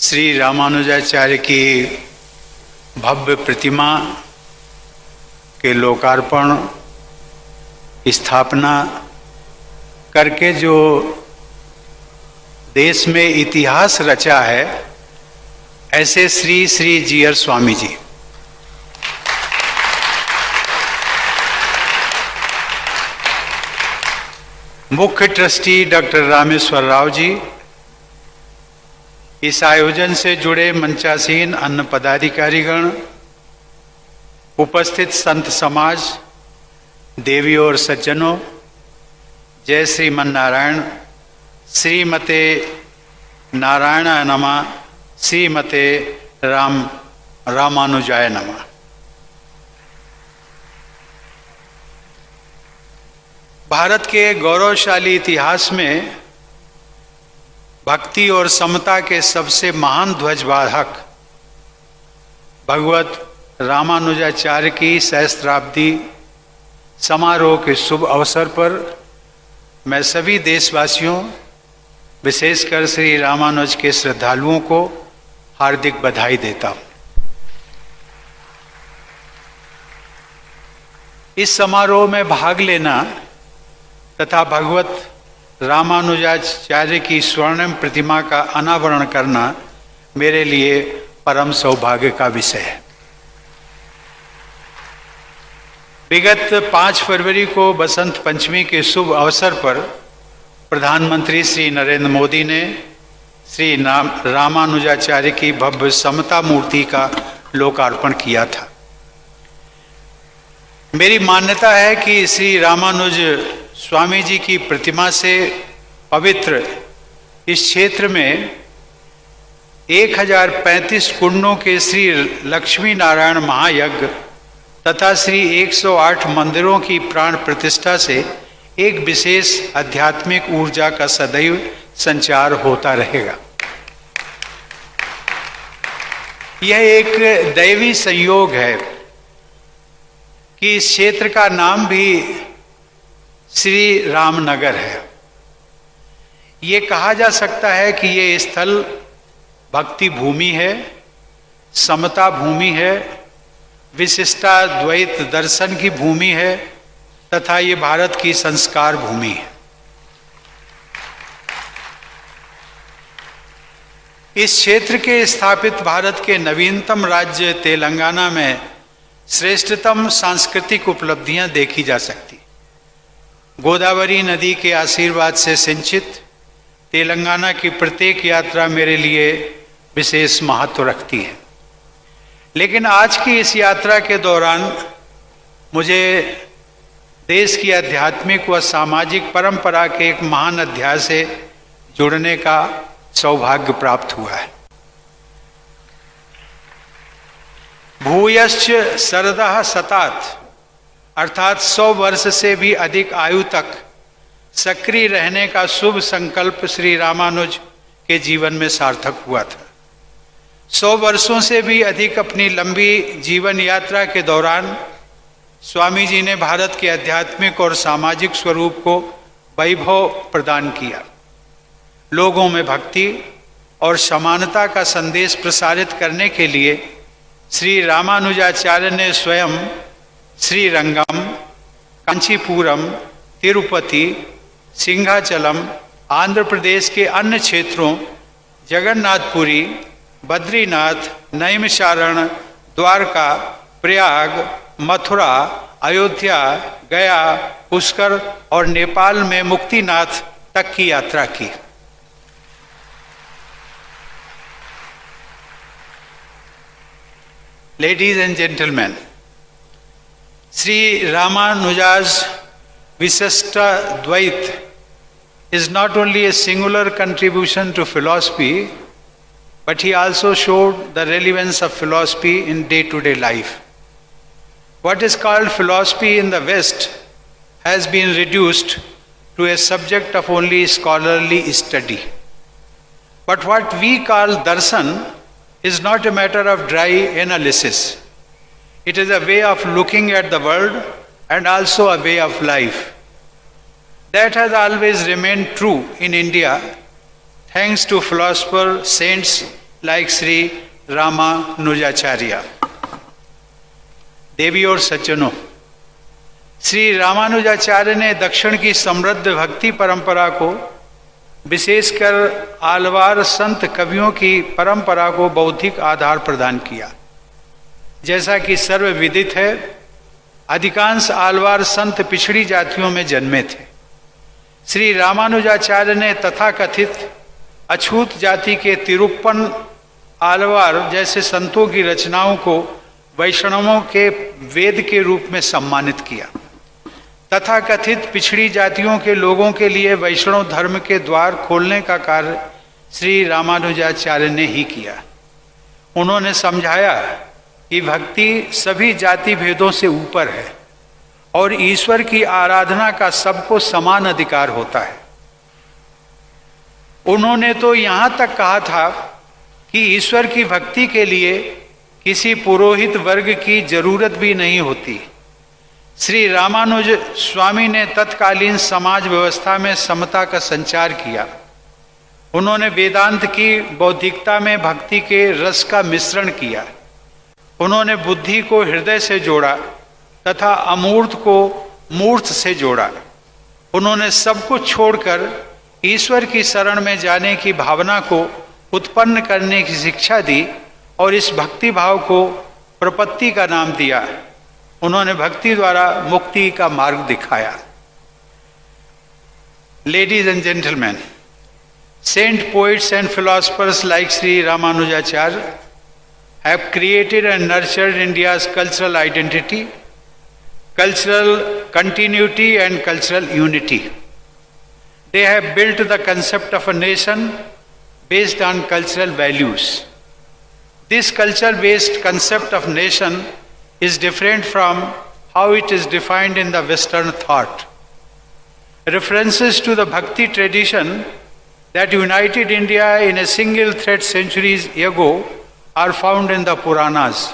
श्री रामानुजाचार्य की भव्य प्रतिमा के लोकार्पण स्थापना करके जो देश में इतिहास रचा है, ऐसे श्री श्री जीयर स्वामी जी मुख्य ट्रस्टी डॉक्टर रामेश्वर राव जी, इस आयोजन से जुड़े मंचासीन अन्य पदाधिकारीगण, उपस्थित संत समाज, देवी और सज्जनों, जय श्रीमन नारायण। श्रीमते नारायण नमः, श्रीमते रामानुजाय नमः। भारत के गौरवशाली इतिहास में भक्ति और समता के सबसे महान ध्वजवाहक भगवत रामानुजाचार्य की सहस्त्राब्दी समारोह के शुभ अवसर पर मैं सभी देशवासियों, विशेषकर श्री रामानुज के श्रद्धालुओं को हार्दिक बधाई देता हूँ। इस समारोह में भाग लेना तथा भगवत रामानुजाचार्य की स्वर्णिम प्रतिमा का अनावरण करना मेरे लिए परम सौभाग्य का विषय है। विगत 5 फरवरी को बसंत पंचमी के शुभ अवसर पर प्रधानमंत्री श्री नरेंद्र मोदी ने श्री रामानुजाचार्य की भव्य समता मूर्ति का लोकार्पण किया था। मेरी मान्यता है कि श्री रामानुज स्वामी जी की प्रतिमा से पवित्र इस क्षेत्र में 1035 कुंडों के श्री लक्ष्मी नारायण महायज्ञ तथा श्री 108 मंदिरों की प्राण प्रतिष्ठा से एक विशेष आध्यात्मिक ऊर्जा का सदैव संचार होता रहेगा। यह एक दैवी संयोग है कि इस क्षेत्र का नाम भी श्री रामनगर है। ये कहा जा सकता है कि ये स्थल भक्ति भूमि है, समता भूमि है, विशिष्टाद्वैत दर्शन की भूमि है तथा ये भारत की संस्कार भूमि है। इस क्षेत्र के स्थापित भारत के नवीनतम राज्य तेलंगाना में श्रेष्ठतम सांस्कृतिक उपलब्धियां देखी जा सकती। गोदावरी नदी के आशीर्वाद से सिंचित तेलंगाना की प्रत्येक यात्रा मेरे लिए विशेष महत्व रखती है। लेकिन आज की इस यात्रा के दौरान मुझे देश की आध्यात्मिक व सामाजिक परंपरा के एक महान अध्याय से जुड़ने का सौभाग्य प्राप्त हुआ है। भूयश्च शरदः शतात्, अर्थात 100 वर्ष से भी अधिक आयु तक सक्रिय रहने का शुभ संकल्प श्री रामानुज के जीवन में सार्थक हुआ था। 100 वर्षों से भी अधिक अपनी लंबी जीवन यात्रा के दौरान स्वामी जी ने भारत के आध्यात्मिक और सामाजिक स्वरूप को वैभव प्रदान किया। लोगों में भक्ति और समानता का संदेश प्रसारित करने के लिए श्री रामानुजाचार्य ने स्वयं श्रीरंगम, कांचीपुरम, तिरुपति, सिंहाचलम, आंध्र प्रदेश के अन्य क्षेत्रों, जगन्नाथपुरी, बद्रीनाथ, नैमिषारण, द्वारका, प्रयाग, मथुरा, अयोध्या, गया, पुष्कर और नेपाल में मुक्तिनाथ तक की यात्रा की। Ladies and gentlemen, Sri Ramanuja's Visishta Dvait is not only a singular contribution to philosophy, but he also showed the relevance of philosophy in day-to-day life. What is called philosophy in the West has been reduced to a subject of only scholarly study. But what we call darshan is not a matter of dry analysis. It is a way of looking at the world and also a way of life. That has always remained true in India, thanks to philosophers, saints, like Sri Ramanujacharya. देवी और सज्जनों, श्री रामानुजाचार्य ने दक्षिण की समृद्ध भक्ति परंपरा को, विशेषकर आलवार संत कवियों की परंपरा को बौद्धिक आधार प्रदान किया। जैसा कि सर्वविदित है, अधिकांश आलवार संत पिछड़ी जातियों में जन्मे थे। श्री रामानुजाचार्य ने तथाकथित अछूत जाति के तिरुप्पन आलवार जैसे संतों की रचनाओं को वैष्णवों के वेद के रूप में सम्मानित किया। तथाकथित पिछड़ी जातियों के लोगों के लिए वैष्णव धर्म के द्वार खोलने का कार्य श्री रामानुजाचार्य ने ही किया। उन्होंने समझाया कि भक्ति सभी जाति भेदों से ऊपर है और ईश्वर की आराधना का सबको समान अधिकार होता है। उन्होंने तो यहाँ तक कहा था कि ईश्वर की भक्ति के लिए किसी पुरोहित वर्ग की जरूरत भी नहीं होती। श्री रामानुज स्वामी ने तत्कालीन समाज व्यवस्था में समता का संचार किया। उन्होंने वेदांत की बौद्धिकता में भक्ति के रस का मिश्रण किया। उन्होंने बुद्धि को हृदय से जोड़ा तथा अमूर्त को मूर्त से जोड़ा। उन्होंने सब कुछ छोड़कर ईश्वर की शरण में जाने की भावना को उत्पन्न करने की शिक्षा दी और इस भक्ति भाव को प्रपत्ति का नाम दिया। उन्होंने भक्ति द्वारा मुक्ति का मार्ग दिखाया। Ladies and gentlemen, saint poets and philosophers like Sri Ramanujacharya have created and nurtured India's cultural identity, cultural continuity and cultural unity. They have built the concept of a nation based on cultural values. This culture-based concept of nation is different from how it is defined in the Western thought. References to the Bhakti tradition that united India in a single thread centuries ago are found in the Puranas.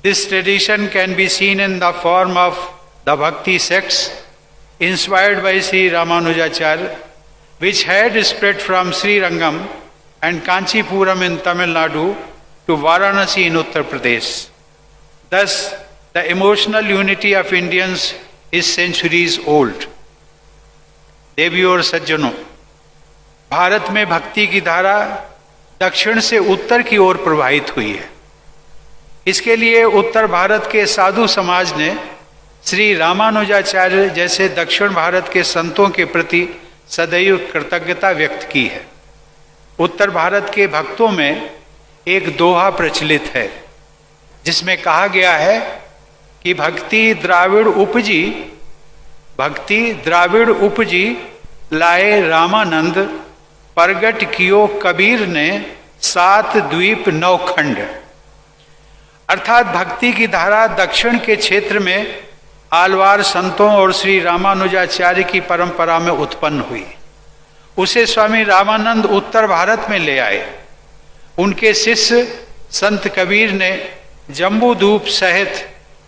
This tradition can be seen in the form of the Bhakti sects inspired by Sri Ramanujacharya, which had spread from Sri Rangam and Kanchipuram in Tamil Nadu to Varanasi in Uttar Pradesh. Thus, the emotional unity of Indians is centuries old. देवियों और सज्जनों, भारत में भक्ति की धारा दक्षिण से उत्तर की ओर प्रवाहित हुई है। इसके लिए उत्तर भारत के साधु समाज ने श्री रामानुजाचार्य जैसे दक्षिण भारत के संतों के प्रति सदैव कृतज्ञता व्यक्त की है। उत्तर भारत के भक्तों में एक दोहा प्रचलित है जिसमें कहा गया है कि भक्ति द्राविड़ उपजी लाए रामानंद, प्रगट कियो कबीर ने 7 द्वीप 9 खंड। अर्थात भक्ति की धारा दक्षिण के क्षेत्र में आलवार संतों और श्री रामानुजाचार्य की परंपरा में उत्पन्न हुई। उसे स्वामी रामानंद उत्तर भारत में ले आए। उनके शिष्य संत कबीर ने जम्बू द्वीप सहित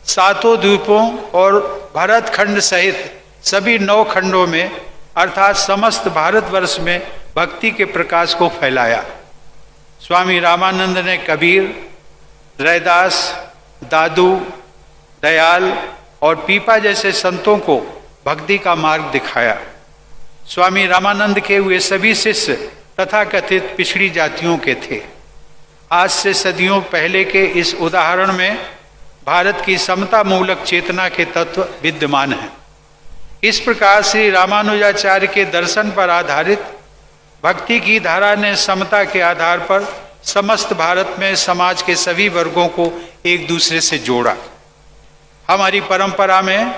7 द्वीपों और भरतखंड सहित सभी 9 खंडों में अर्थात समस्त भारतवर्ष में भक्ति के प्रकाश को फैलाया। स्वामी रामानंद ने कबीर, रैदास, दादू, दयाल और पीपा जैसे संतों को भक्ति का मार्ग दिखाया। स्वामी रामानंद के वे सभी शिष्य तथाकथित पिछड़ी जातियों के थे। आज से सदियों पहले के इस उदाहरण में भारत की समता मूलक चेतना के तत्व विद्यमान हैं। इस प्रकार श्री रामानुजाचार्य के दर्शन पर आधारित भक्ति की धारा ने समता के आधार पर समस्त भारत में समाज के सभी वर्गों को एक दूसरे से जोड़ा। हमारी परंपरा में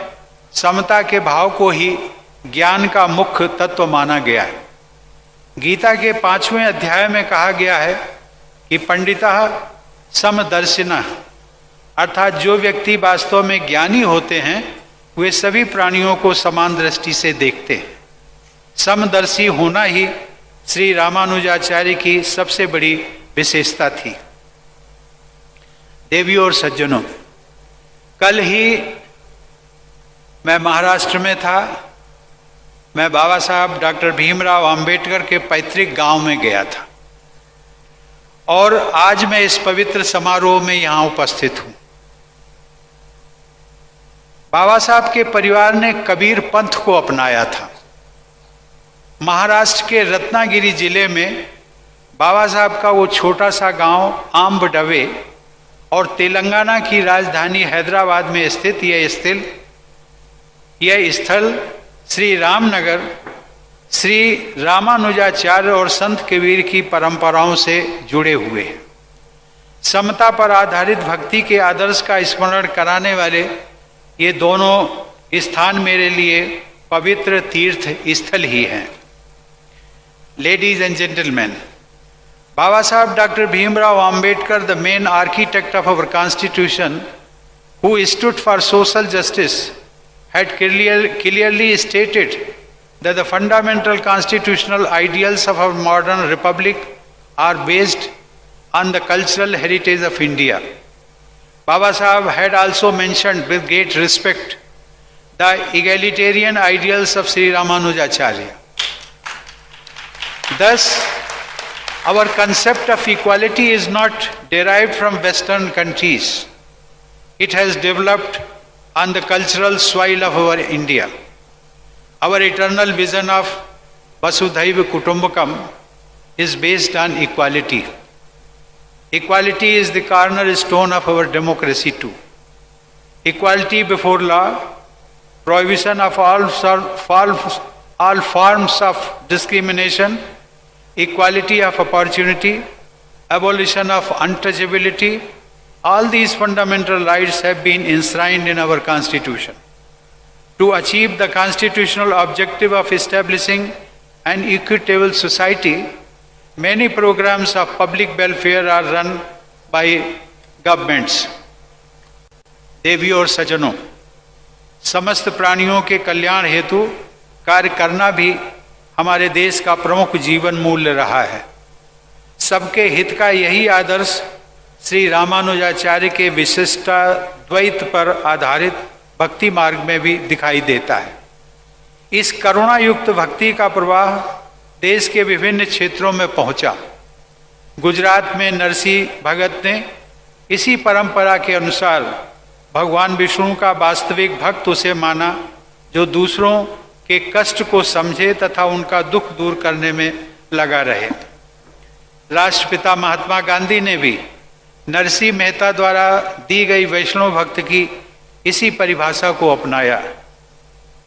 समता के भाव को ही ज्ञान का मुख्य तत्व माना गया है। गीता के 5वें अध्याय में कहा गया है कि पंडितः समदर्शिनः, अर्थात जो व्यक्ति वास्तव में ज्ञानी होते हैं वे सभी प्राणियों को समान दृष्टि से देखते हैं। समदर्शी होना ही श्री रामानुजाचार्य की सबसे बड़ी विशेषता थी। देवियों और सज्जनों, कल ही मैं महाराष्ट्र में था। मैं बाबा साहब डॉक्टर भीमराव अंबेडकर के पैतृक गांव में गया था। और आज मैं इस पवित्र समारोह में यहाँ उपस्थित हूँ। बाबा साहब के परिवार ने कबीर पंथ को अपनाया था। महाराष्ट्र के रत्नागिरी जिले में बाबा साहब का वो छोटा सा गांव आम्बडवे और तेलंगाना की राजधानी हैदराबाद में स्थित यह स्थल श्री रामनगर श्री रामानुजाचार्य और संत कबीर की परंपराओं से जुड़े हुए हैं। समता पर आधारित भक्ति के आदर्श का स्मरण कराने वाले ये दोनों स्थान मेरे लिए पवित्र तीर्थ स्थल ही हैं। Ladies and gentlemen, Baba Saheb Dr. Bhimrao Ambedkar, the main architect of our constitution, who stood for social justice, had clearly stated that the fundamental constitutional ideals of our modern republic are based on the cultural heritage of India. Baba Saheb had also mentioned with great respect the egalitarian ideals of Sri Ramanujacharya. Thus, our concept of equality is not derived from Western countries. It has developed on the cultural soil of our India. Our eternal vision of Vasudhaiva Kutumbakam is based on equality. Equality is the cornerstone of our democracy too. Equality before law, prohibition of all forms of discrimination, equality of opportunity, abolition of untouchability, all these fundamental rights have been enshrined in our Constitution. To achieve the constitutional objective of establishing an equitable society, many programs of public welfare are run by governments. देवियों और सज्जनों, समस्त प्राणियों के कल्याण हेतु कार्य करना भी हमारे देश का प्रमुख जीवन मूल्य रहा है। सबके हित का यही आदर्श श्री रामानुजाचार्य के विशिष्टाद्वैत पर आधारित भक्ति मार्ग में भी दिखाई देता है। इस करुणा युक्त भक्ति का प्रवाह देश के विभिन्न क्षेत्रों में पहुंचा। गुजरात में नरसिंह भगत ने इसी परंपरा के अनुसार भगवान विष्णु का वास्तविक भक्त उसे माना जो दूसरों के कष्ट को समझे तथा उनका दुख दूर करने में लगा रहे। राष्ट्रपिता महात्मा गांधी ने भी नरसिंह मेहता द्वारा दी गई वैष्णव भक्त की इसी परिभाषा को अपनाया।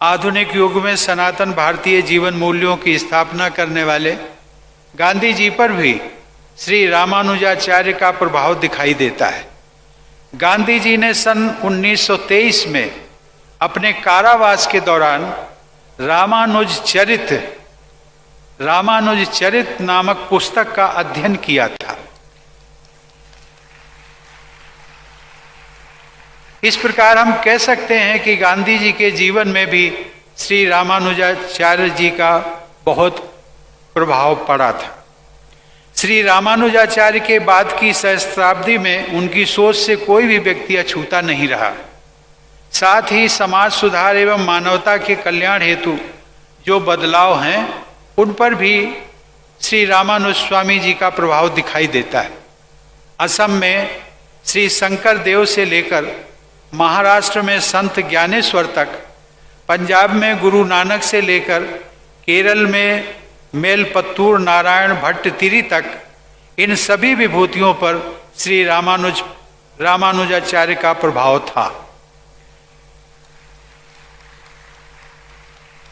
आधुनिक युग में सनातन भारतीय जीवन मूल्यों की स्थापना करने वाले गांधी जी पर भी श्री रामानुजाचार्य का प्रभाव दिखाई देता है। गांधी जी ने सन 1923 में अपने कारावास के दौरान रामानुज चरित नामक पुस्तक का अध्ययन किया था। इस प्रकार हम कह सकते हैं कि गांधी जी के जीवन में भी श्री रामानुजाचार्य जी का बहुत प्रभाव पड़ा था। श्री रामानुजाचार्य के बाद की सहस्त्राब्दी में उनकी सोच से कोई भी व्यक्ति अछूता नहीं रहा। साथ ही समाज सुधार एवं मानवता के कल्याण हेतु जो बदलाव हैं उन पर भी श्री रामानुज स्वामी जी का प्रभाव दिखाई देता है। असम में श्री शंकर देव से लेकर महाराष्ट्र में संत ज्ञानेश्वर तक, पंजाब में गुरु नानक से लेकर केरल में मेलपत्तूर नारायण भट्टतिरी तक, इन सभी विभूतियों पर श्री रामानुजाचार्य का प्रभाव था।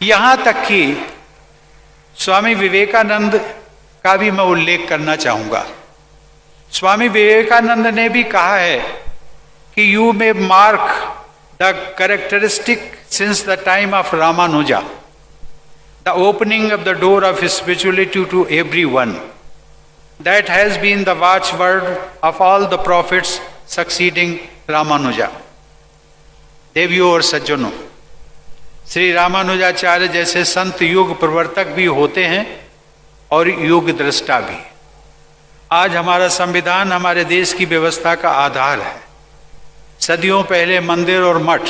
यहाँ तक कि स्वामी विवेकानंद का भी मैं उल्लेख करना चाहूँगा। स्वामी विवेकानंद ने भी कहा है कि you may mark the characteristic since the time of Ramanuja, the opening of the door of spirituality to everyone, that has been the watchword of all the prophets succeeding Ramanuja. देवियों और सज्जनों, श्री रामानुजाचार्य जैसे संत युग प्रवर्तक भी होते हैं और युग दृष्टा भी। आज हमारा संविधान हमारे देश की व्यवस्था का आधार है। सदियों पहले मंदिर और मठ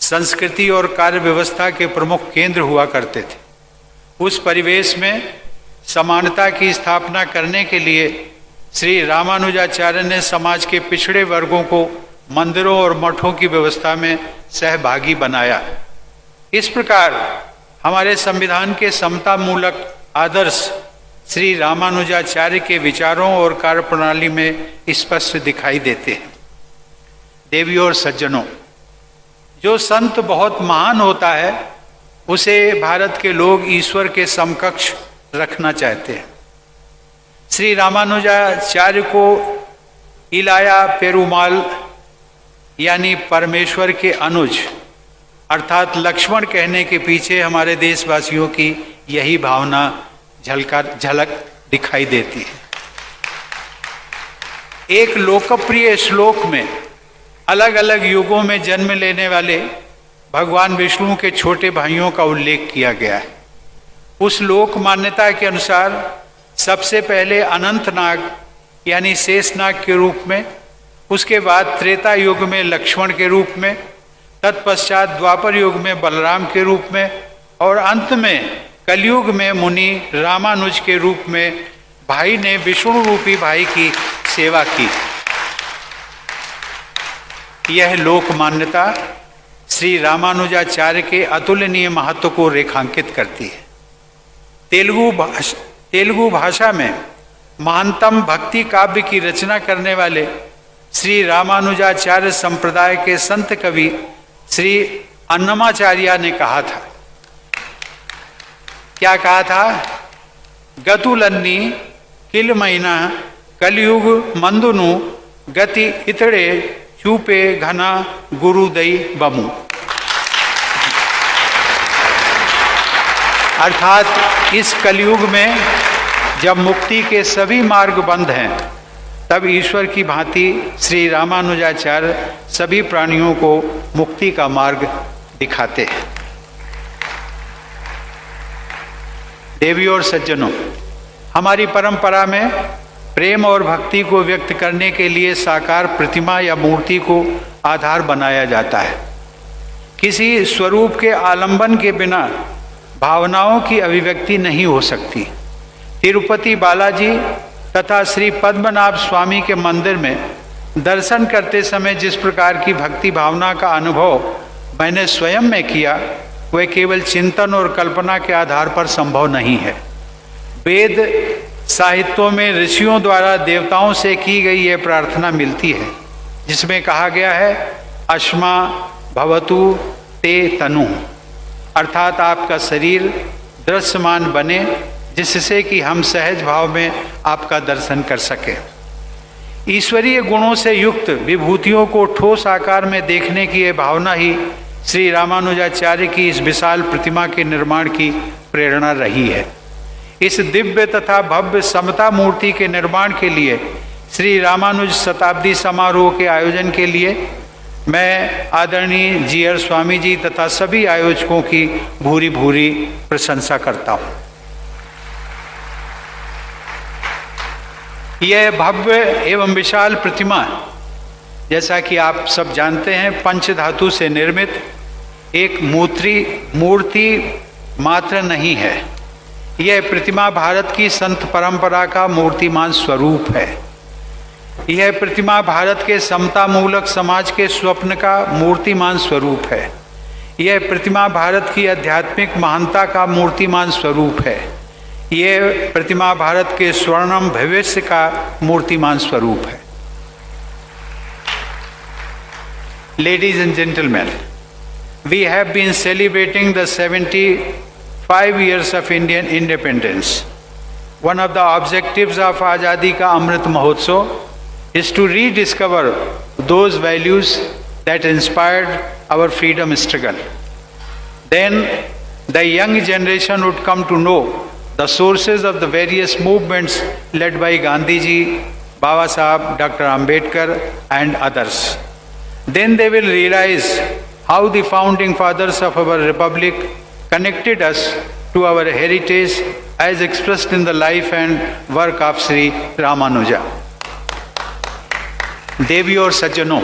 संस्कृति और कार्य व्यवस्था के प्रमुख केंद्र हुआ करते थे। उस परिवेश में समानता की स्थापना करने के लिए श्री रामानुजाचार्य ने समाज के पिछड़े वर्गों को मंदिरों और मठों की व्यवस्था में सहभागी बनाया। इस प्रकार हमारे संविधान के समता मूलक आदर्श श्री रामानुजाचार्य के विचारों और कार्यप्रणाली में स्पष्ट दिखाई देते हैं। देवियों और सज्जनों, जो संत बहुत महान होता है उसे भारत के लोग ईश्वर के समकक्ष रखना चाहते हैं। श्री रामानुजाचार्य को इलाया पेरुमाल यानी परमेश्वर के अनुज अर्थात लक्ष्मण कहने के पीछे हमारे देशवासियों की यही भावना झलक दिखाई देती है। एक लोकप्रिय श्लोक में अलग अलग युगों में जन्म लेने वाले भगवान विष्णु के छोटे भाइयों का उल्लेख किया गया है। उस लोक मान्यता के अनुसार सबसे पहले अनंतनाग यानी शेषनाग के रूप में, उसके बाद त्रेता युग में लक्ष्मण के रूप में, तत्पश्चात द्वापर युग में बलराम के रूप में और अंत में कलयुग में मुनि रामानुज के रूप में भाई ने विष्णु रूपी भाई की सेवा की। यह लोक मान्यता श्री रामानुजाचार्य के अतुलनीय महत्व को रेखांकित करती है। तेलुगु भाषा में महानतम भक्ति काव्य की रचना करने वाले श्री रामानुजाचार्य संप्रदाय के संत कवि श्री अन्नमाचार्य ने कहा था, क्या कहा था? गतुलन्नी किल महीना कलयुग मंदुनु गति इतड़े चूपे घना गुरुदई बमु। अर्थात इस कलयुग में जब मुक्ति के सभी मार्ग बंद हैं तब ईश्वर की भांति श्री रामानुजाचार्य सभी प्राणियों को मुक्ति का मार्ग दिखाते हैं। देवियों और सज्जनों, हमारी परंपरा में प्रेम और भक्ति को व्यक्त करने के लिए साकार प्रतिमा या मूर्ति को आधार बनाया जाता है। किसी स्वरूप के आलंबन के बिना भावनाओं की अभिव्यक्ति नहीं हो सकती। तिरुपति बालाजी तथा श्री पद्मनाभ स्वामी के मंदिर में दर्शन करते समय जिस प्रकार की भक्ति भावना का अनुभव मैंने स्वयं में किया, वह केवल चिंतन और कल्पना के आधार पर संभव नहीं है। वेद साहित्यों में ऋषियों द्वारा देवताओं से की गई यह प्रार्थना मिलती है, जिसमें कहा गया है अश्मा भवतु ते तनु, अर्थात आपका शरीर दृश्यमान बने जिससे कि हम सहज भाव में आपका दर्शन कर सकें। ईश्वरीय गुणों से युक्त विभूतियों को ठोस आकार में देखने की यह भावना ही श्री रामानुजाचार्य की इस विशाल प्रतिमा के निर्माण की प्रेरणा रही है। इस दिव्य तथा भव्य समता मूर्ति के निर्माण के लिए श्री रामानुज शताब्दी समारोह के आयोजन के लिए मैं आदरणीय जीआर स्वामी जी तथा सभी आयोजकों की भूरी भूरी प्रशंसा करता हूँ। यह भव्य एवं विशाल प्रतिमा, जैसा कि आप सब जानते हैं, पंचधातु से निर्मित एक मूर्ति मात्र नहीं है। यह प्रतिमा भारत की संत परंपरा का मूर्तिमान स्वरूप है। यह प्रतिमा भारत के समता मूलक समाज के स्वप्न का मूर्तिमान स्वरूप है। यह प्रतिमा भारत की आध्यात्मिक महानता का मूर्तिमान स्वरूप है। यह प्रतिमा भारत के स्वर्णिम भविष्य का मूर्तिमान स्वरूप है। Ladies and gentlemen, we have been celebrating the 75 years of Indian independence. One of the objectives of Azadi Ka Amrit Mahotsav is to rediscover those values that inspired our freedom struggle. Then the young generation would come to know the sources of the various movements led by Gandhi ji, Baba Sahab, Dr. Ambedkar and others. Then they will realize how the founding fathers of our republic connected us to our heritage as expressed in the life and work of Sri Ramanuja. देवियों और सज्जनों,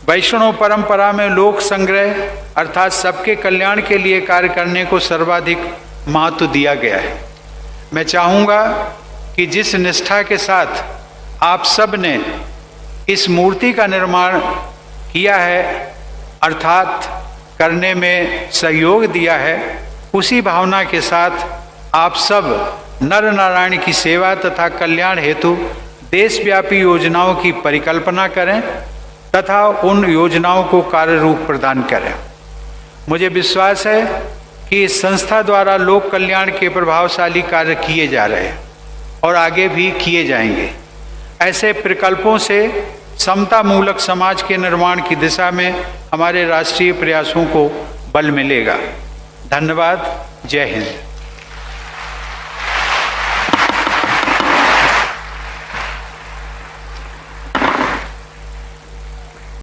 वैष्णव परंपरा में लोक संग्रह अर्थात सबके कल्याण के लिए कार्य करने को सर्वाधिक महत्व दिया गया है। मैं चाहूँगा कि जिस निष्ठा के साथ आप सब ने इस मूर्ति का निर्माण किया है अर्थात करने में सहयोग दिया है, उसी भावना के साथ आप सब नर नारायण की सेवा तथा कल्याण हेतु देशव्यापी योजनाओं की परिकल्पना करें तथा उन योजनाओं को कार्य रूप प्रदान करें। मुझे विश्वास है कि इस संस्था द्वारा लोक कल्याण के प्रभावशाली कार्य किए जा रहे हैं और आगे भी किए जाएंगे। ऐसे प्रकल्पों से समता मूलक समाज के निर्माण की दिशा में हमारे राष्ट्रीय प्रयासों को बल मिलेगा। धन्यवाद। जय हिंद।